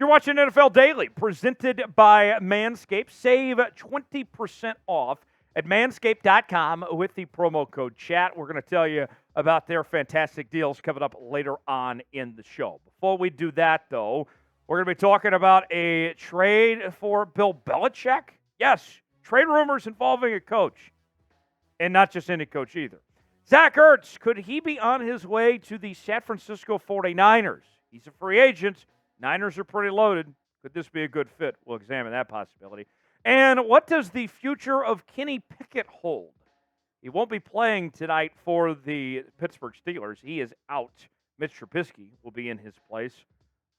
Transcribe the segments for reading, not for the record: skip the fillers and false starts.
You're watching NFL Daily, presented by Manscaped. Save 20% off at manscaped.com with the promo code CHAT. We're going to tell you about their fantastic deals coming up later on in the show. Before we do that, though, we're going to be talking about a trade for Bill Belichick. Yes, trade rumors involving a coach, and not just any coach either. Zach Ertz, could he be on his way to the San Francisco 49ers? He's a free agent. Niners are pretty loaded. Could this be a good fit? We'll examine that possibility. And what does the future of Kenny Pickett hold? He won't be playing tonight for the Pittsburgh Steelers. He is out. Mitch Trubisky will be in his place.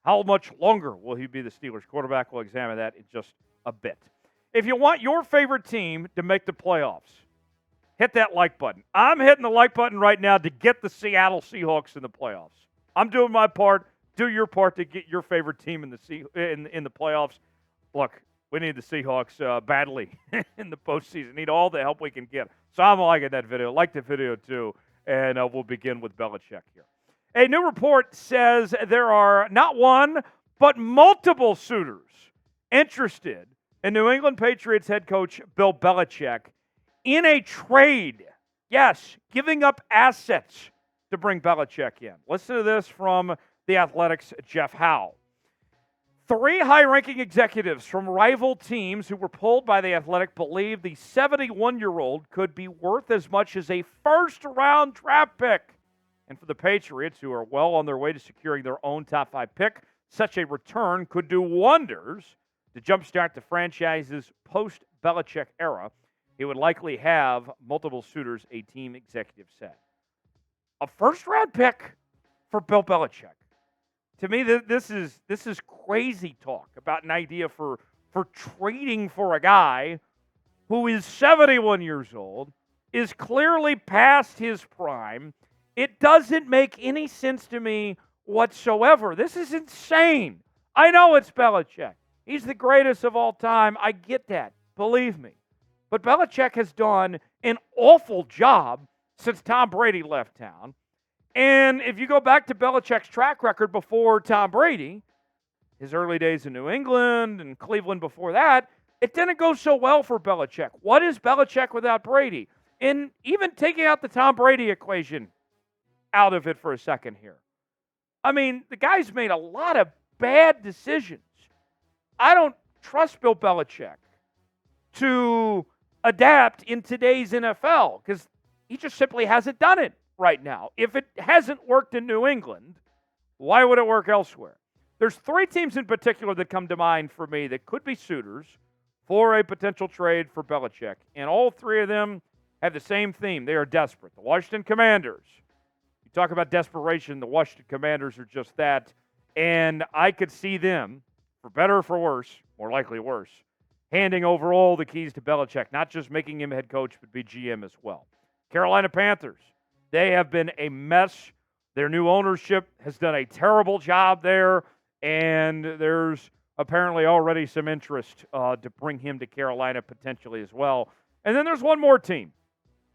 How much longer will he be the Steelers quarterback? We'll examine that in just a bit. If you want your favorite team to make the playoffs, hit that like button. I'm hitting the like button right now to get the Seattle Seahawks in the playoffs. I'm doing my part. Do your part to get your favorite team in the playoffs. Look, we need the Seahawks badly in the postseason. Need all the help we can get. So I'm liking that video. Like the video too. And we'll begin with Belichick here. A new report says there are not one, but multiple suitors interested in New England Patriots head coach Bill Belichick in a trade. Yes, giving up assets to bring Belichick in. Listen to this from The Athletic's Jeff Howe. 3 high-ranking executives from rival teams who were polled by The Athletic believe the 71-year-old could be worth as much as a first-round draft pick. And for the Patriots, who are well on their way to securing their own top-5 pick, such a return could do wonders to jumpstart the franchise's post-Belichick era. He would likely have multiple suitors, a team executive said. A first-round pick for Bill Belichick. To me, this is crazy talk about an idea for trading for a guy who is 71 years old, is clearly past his prime. It doesn't make any sense to me whatsoever. This is insane. I know it's Belichick. He's the greatest of all time. I get that. Believe me. But Belichick has done an awful job since Tom Brady left town. And if you go back to Belichick's track record before Tom Brady, his early days in New England and Cleveland before that, it didn't go so well for Belichick. What is Belichick without Brady? And even taking out the Tom Brady equation out of it for a second here. I mean, the guy's made a lot of bad decisions. I don't trust Bill Belichick to adapt in today's NFL because he just simply hasn't done it right now. If it hasn't worked in New England, why would it work elsewhere? There's 3 teams in particular that come to mind for me that could be suitors for a potential trade for Belichick, and all 3 of them have the same theme. They are desperate. The Washington Commanders. You talk about desperation, the Washington Commanders are just that, and I could see them, for better or for worse, more likely worse, handing over all the keys to Belichick, not just making him head coach, but be GM as well. Carolina Panthers. They have been a mess. Their new ownership has done a terrible job there, and there's apparently already some interest to bring him to Carolina potentially as well. And then there's one more team,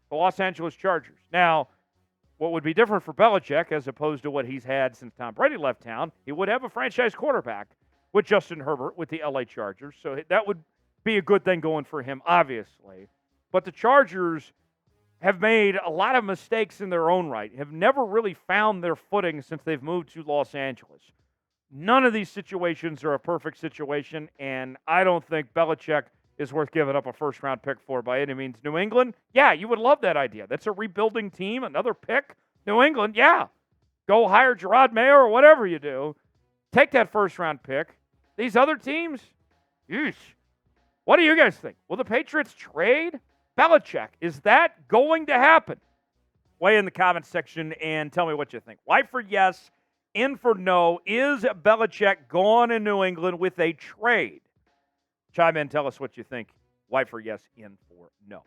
the Los Angeles Chargers. Now, what would be different for Belichick as opposed to what he's had since Tom Brady left town, he would have a franchise quarterback with Justin Herbert with the LA Chargers, so that would be a good thing going for him, obviously. But the Chargers have made a lot of mistakes in their own right, have never really found their footing since they've moved to Los Angeles. None of these situations are a perfect situation, and I don't think Belichick is worth giving up a first-round pick for by any means. New England, yeah, you would love that idea. That's a rebuilding team, another pick. New England, yeah. Go hire Gerard Maye or whatever you do. Take that first-round pick. These other teams, yeesh. What do you guys think? Will the Patriots trade Belichick? Is that going to happen? Weigh in the comments section and tell me what you think. Y for yes, N for no. Is Belichick gone in New England with a trade? Chime in, tell us what you think. Y for yes, N for no.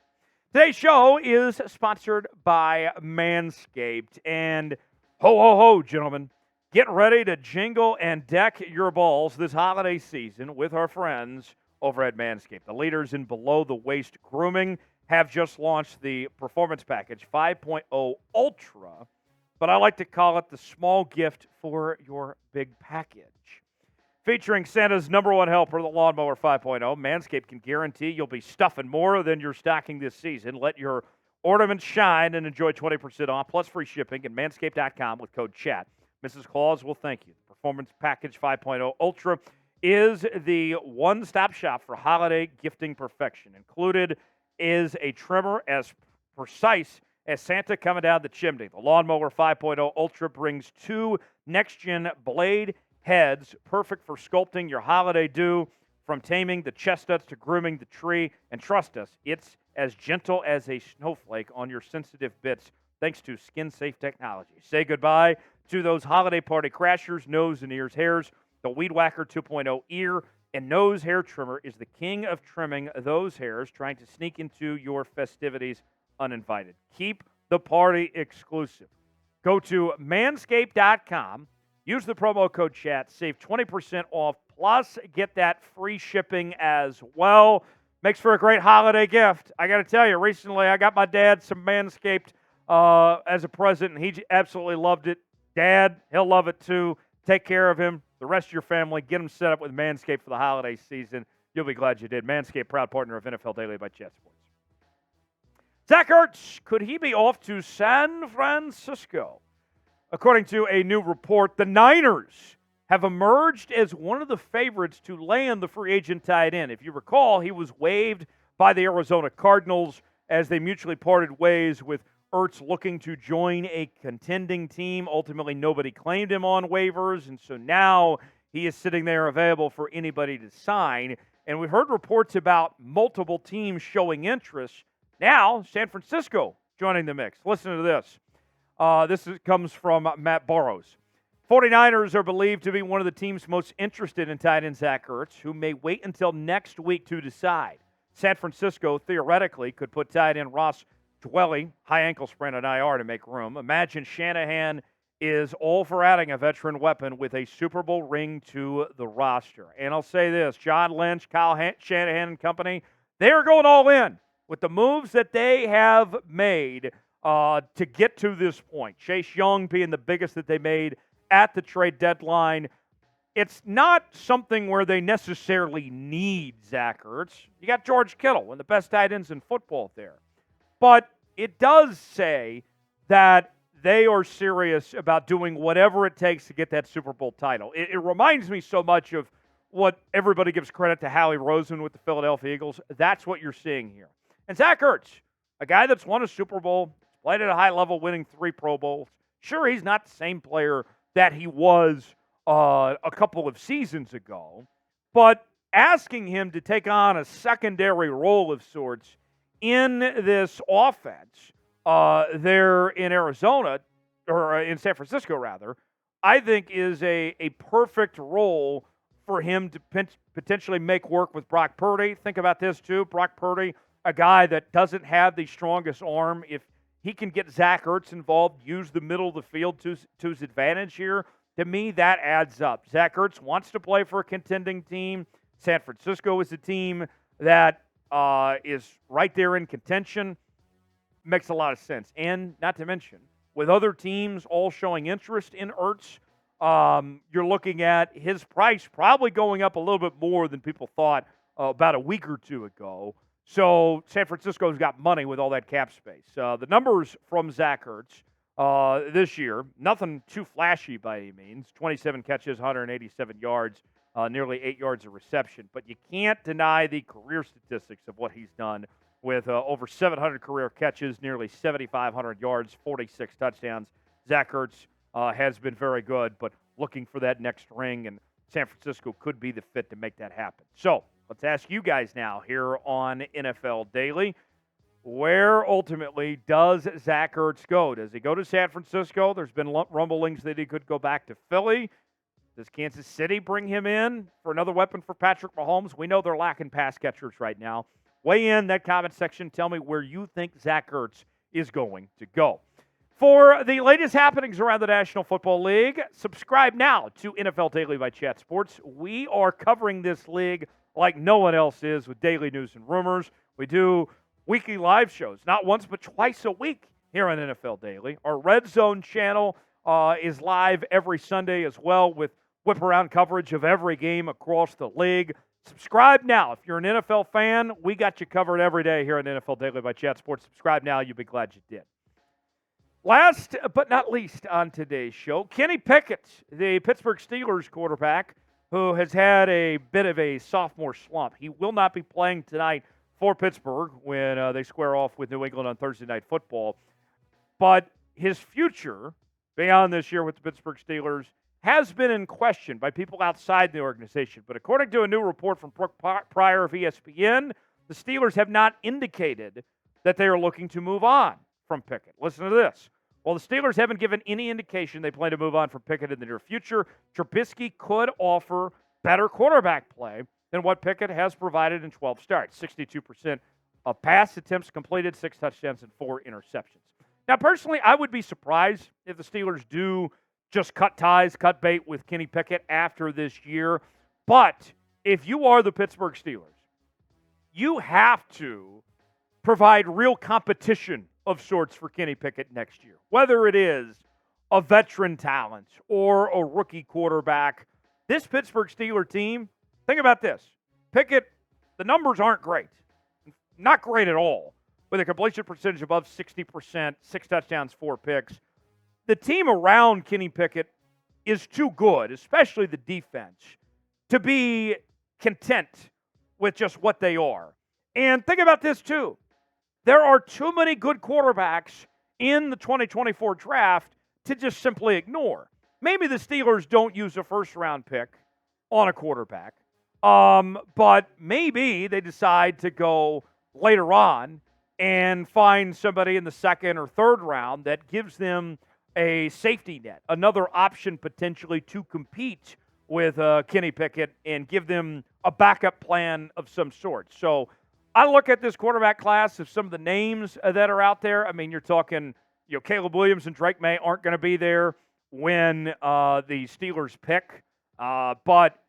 Today's show is sponsored by Manscaped. And ho, ho, ho, gentlemen. Get ready to jingle and deck your balls this holiday season with our friends over at Manscaped. The leaders in below-the-waist grooming have just launched the Performance Package 5.0 Ultra, but I like to call it the small gift for your big package. Featuring Santa's #1 helper, the Lawnmower 5.0, Manscaped can guarantee you'll be stuffing more than you're stocking this season. Let your ornaments shine and enjoy 20% off plus free shipping at manscaped.com with code CHAT. Mrs. Claus will thank you. The Performance Package 5.0 Ultra is the one-stop shop for holiday gifting perfection. Included is a trimmer as precise as Santa coming down the chimney. The Lawnmower 5.0 Ultra brings 2 next-gen blade heads, perfect for sculpting your holiday dew, from taming the chestnuts to grooming the tree. And trust us, it's as gentle as a snowflake on your sensitive bits, thanks to skin-safe technology. Say goodbye to those holiday party crashers, nose and ears hairs. The Weed Whacker 2.0 ear and nose hair trimmer is the king of trimming those hairs trying to sneak into your festivities uninvited. Keep the party exclusive. Go to manscaped.com. Use the promo code CHAT. Save 20% off, plus get that free shipping as well. Makes for a great holiday gift. I got to tell you, recently I got my dad some Manscaped as a present, and he absolutely loved it. Dad, he'll love it too. Take care of him. The rest of your family, get him set up with Manscaped for the holiday season. You'll be glad you did. Manscaped, proud partner of NFL Daily by Chat Sports. Zach Ertz, could he be off to San Francisco? According to a new report, the Niners have emerged as one of the favorites to land the free agent tight end. If you recall, he was waived by the Arizona Cardinals as they mutually parted ways, with Ertz looking to join a contending team. Ultimately, nobody claimed him on waivers, and so now he is sitting there available for anybody to sign. And we've heard reports about multiple teams showing interest. Now, San Francisco joining the mix. Listen to this. Comes from Matt Burrows. 49ers are believed to be one of the teams most interested in tight end Zach Ertz, who may wait until next week to decide. San Francisco, theoretically, could put tight end Ross Dwelly, high ankle sprain on IR, to make room. Imagine Shanahan is all for adding a veteran weapon with a Super Bowl ring to the roster. And I'll say this, John Lynch, Kyle Shanahan and company, they are going all in with the moves that they have made to get to this point. Chase Young being the biggest that they made at the trade deadline. It's not something where they necessarily need Zach Ertz. You got George Kittle, one of the best tight ends in football there. But it does say that they are serious about doing whatever it takes to get that Super Bowl title. It reminds me so much of what everybody gives credit to Howie Roseman with the Philadelphia Eagles. That's what you're seeing here. And Zach Ertz, a guy that's won a Super Bowl, played at a high level, winning 3 Pro Bowls. Sure, he's not the same player that he was a couple of seasons ago, but asking him to take on a secondary role of sorts in this offense there in Arizona, or in San Francisco, rather, I think is a perfect role for him to potentially make work with Brock Purdy. Think about this, too. Brock Purdy, a guy that doesn't have the strongest arm. If he can get Zach Ertz involved, use the middle of the field to his advantage here, to me, that adds up. Zach Ertz wants to play for a contending team. San Francisco is a team that is right there in contention. Makes a lot of sense. And not to mention, with other teams all showing interest in Ertz, you're looking at his price probably going up a little bit more than people thought about a week or two ago. So San Francisco's got money with all that cap space. The numbers from Zach Ertz this year, nothing too flashy by any means. 27 catches, 187 yards, nearly 8 yards of reception. But you can't deny the career statistics of what he's done with over 700 career catches, nearly 7,500 yards, 46 touchdowns. Zach Ertz has been very good, but looking for that next ring, and San Francisco could be the fit to make that happen. So let's ask you guys now here on NFL Daily, where ultimately does Zach Ertz go? Does he go to San Francisco? There's been rumblings that he could go back to Philly. Does Kansas City bring him in for another weapon for Patrick Mahomes? We know they're lacking pass catchers right now. Weigh in that comment section. Tell me where you think Zach Ertz is going to go. For the latest happenings around the National Football League, subscribe now to NFL Daily by Chat Sports. We are covering this league like no one else is with daily news and rumors. We do weekly live shows, not once but twice a week here on NFL Daily. Our Red Zone channel is live every Sunday as well with whip around coverage of every game across the league. Subscribe now. If you're an NFL fan, we got you covered every day here on NFL Daily by Chat Sports. Subscribe now. You'll be glad you did. Last but not least on today's show, Kenny Pickett, the Pittsburgh Steelers quarterback, who has had a bit of a sophomore slump. He will not be playing tonight for Pittsburgh when they square off with New England on Thursday Night Football. But his future beyond this year with the Pittsburgh Steelers has been in question by people outside the organization. But according to a new report from Brooke Pryor of ESPN, the Steelers have not indicated that they are looking to move on from Pickett. Listen to this. While the Steelers haven't given any indication they plan to move on from Pickett in the near future, Trubisky could offer better quarterback play than what Pickett has provided in 12 starts. 62% of pass attempts completed, 6 touchdowns, and 4 interceptions. Now, personally, I would be surprised if the Steelers do just cut ties, cut bait with Kenny Pickett after this year. But if you are the Pittsburgh Steelers, you have to provide real competition of sorts for Kenny Pickett next year, whether it is a veteran talent or a rookie quarterback. This Pittsburgh Steelers team, think about this. Pickett, the numbers aren't great. Not great at all. With a completion percentage above 60%, 6 touchdowns, 4 picks. The team around Kenny Pickett is too good, especially the defense, to be content with just what they are. And think about this, too. There are too many good quarterbacks in the 2024 draft to just simply ignore. Maybe the Steelers don't use a first-round pick on a quarterback, but maybe they decide to go later on and find somebody in the second or third round that gives them a safety net, another option potentially to compete with Kenny Pickett and give them a backup plan of some sort. So I look at this quarterback class of some of the names that are out there. I mean, you're talking, Caleb Williams and Drake Maye aren't going to be there when the Steelers pick. But,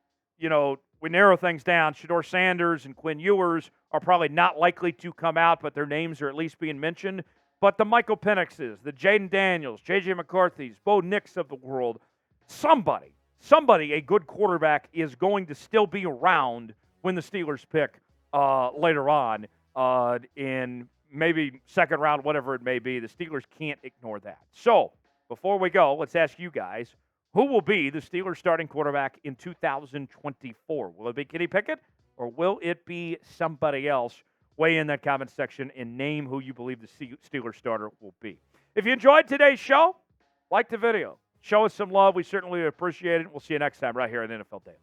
we narrow things down. Shedeur Sanders and Quinn Ewers are probably not likely to come out, but their names are at least being mentioned. But the Michael Penixes, the Jaden Daniels, J.J. McCarthy's, Bo Nix of the world, somebody, a good quarterback is going to still be around when the Steelers pick later on in maybe second round, whatever it may be. The Steelers can't ignore that. So before we go, let's ask you guys, who will be the Steelers starting quarterback in 2024? Will it be Kenny Pickett or will it be somebody else? Weigh in that comment section and name who you believe the Steelers starter will be. If you enjoyed today's show, like the video. Show us some love. We certainly appreciate it. We'll see you next time right here on NFL Daily.